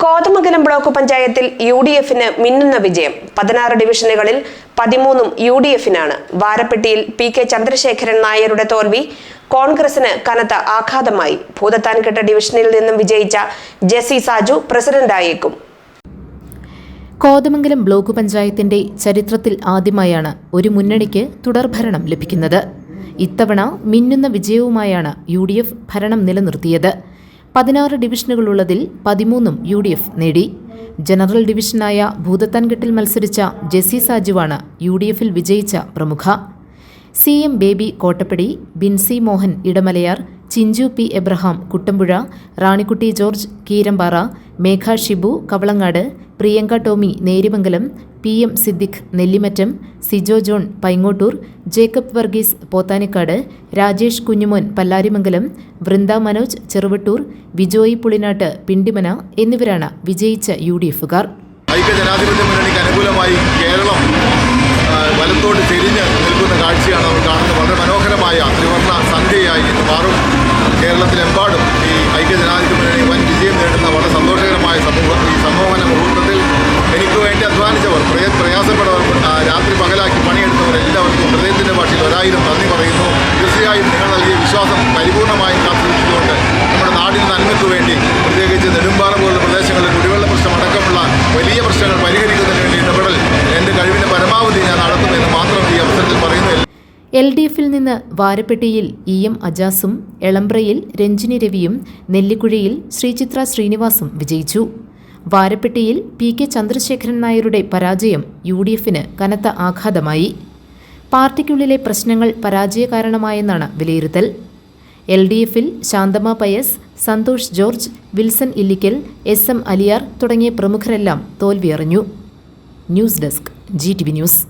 Kothamangalam block പഞ്ചായത്തിൽ UDFന് മിന്നുന്ന വിജയം. 16 ഡിവിഷനുകളിൽ 13 UDFനാണ്. വാരപ്പെട്ടിയിൽ PK ചന്ദ്രശേഖരൻ നായരുടെ തോൽവി കോൺഗ്രസിന് കനത്ത ആഘാതമായി. ഭൂതത്താൻകെട്ട ഡിവിഷനിൽ നിന്നും വിജയിച്ച ജെസി സാജു പ്രസിഡന്റായേക്കും. കോതമംഗലം ബ്ലോക്ക് പഞ്ചായത്തിന്റെ ചരിത്രത്തിൽ ആദ്യമായാണ് ഒരു മുന്നണിക്ക് തുടർഭരണം ലഭിക്കുന്നത്. ഇത്തവണ മിന്നുന്ന വിജയവുമായാണ് UDF ഭരണം നിലനിർത്തിയത്. 16 ഡിവിഷനുകളുള്ളതിൽ 13 UDF നേടി. ജനറൽ ഡിവിഷനായ ഭൂതത്താൻകെട്ടിൽ മത്സരിച്ച ജെസി സാജുവാണ് UDFൽ വിജയിച്ച പ്രമുഖ. CM Baby Kottappady, Binsy Mohan Idamalayar, Chinchu P Abraham Kuttampuzha, Ranikutty George Keerampara, Megha Shibu Kavalangad, Priyanka Tomy Nerimangalam, PM Siddique Nellimattom, Sijo John Paingottoor, Jacob Varghese Pothanicad, Rajesh Kunjumon Pallarimangalam, Vrinda Manoj Cheruvattoor, Vijoy Pulinattu Pindimana എന്നിവരാണ് വിജയിച്ച UDFകാർ. ഐക്യജനാധിപത്യ മുന്നണിക്ക് അനുകൂലമായി കേരളം വലത്തോട് തിരിഞ്ഞ് നിൽക്കുന്ന കാഴ്ചയാണ് നമ്മൾ കാണുന്നത്. വളരെ മനോഹരമായ ത്രിവർണ്ണ സന്ധ്യയായി ഇന്ന് മാറും. കേരളത്തിലെമ്പാടും ഈ ഐക്യജനാധിപത്യ മുന്നണി വൻ വിജയം നേടുന്ന വളരെ സന്തോഷകരമായ ഈ സമൂഹന മുഹൂർത്തത്തിൽ എനിക്ക് വേണ്ടി അധ്വാനിച്ചവർ, പ്രയാസപ്പെട്ടവർ, രാത്രി പകലാക്കി പണിയെടുത്തവർ എല്ലാവർക്കും ഹൃദയത്തിൻ്റെ ഭാഷയിൽ 1000 നന്ദി പറയുന്നു. തീർച്ചയായും നിങ്ങൾ നൽകിയ വിശ്വാസം പരിപൂർണമായും കാത്തുസൂക്ഷിച്ചുകൊണ്ട് നമ്മുടെ നാടിന് നന്മയ്ക്ക് വേണ്ടി പ്രത്യേകിച്ച് നെടുമ്പാറ പോലുള്ള പ്രദേശങ്ങളിൽ കുടിവെള്ള പ്രശ്നം അടക്കമുള്ള വലിയ പ്രശ്നങ്ങൾ പരിഹരിക്കുന്നതിന് വേണ്ടി ഇടപെടൽ എൻ്റെ കഴിവിൻ്റെ പരമാവധി ഞാൻ നടത്തുമെന്ന് മാത്രം ഈ അവസരത്തിൽ പറയുന്നു. LDFൽ നിന്ന് വാരപ്പെട്ടിയിൽ EM അജാസും, എളമ്പ്രയിൽ രഞ്ജിനി രവിയും, നെല്ലിക്കുഴിയിൽ ശ്രീചിത്ര ശ്രീനിവാസും വിജയിച്ചു. വാരപ്പെട്ടിയിൽ PK ചന്ദ്രശേഖരൻ നായരുടെ പരാജയം UDFന് കനത്ത ആഘാതമായി. പാർട്ടിക്കുള്ളിലെ പ്രശ്നങ്ങൾ പരാജയ കാരണമായെന്നാണ് വിലയിരുത്തൽ. LDFൽ ശാന്തമ പയസ്, സന്തോഷ് ജോർജ്, വിൽസൺ ഇല്ലിക്കൽ, SM അലിയാർ തുടങ്ങിയ പ്രമുഖരെല്ലാം തോൽവിയറിഞ്ഞു. News desk GTV news.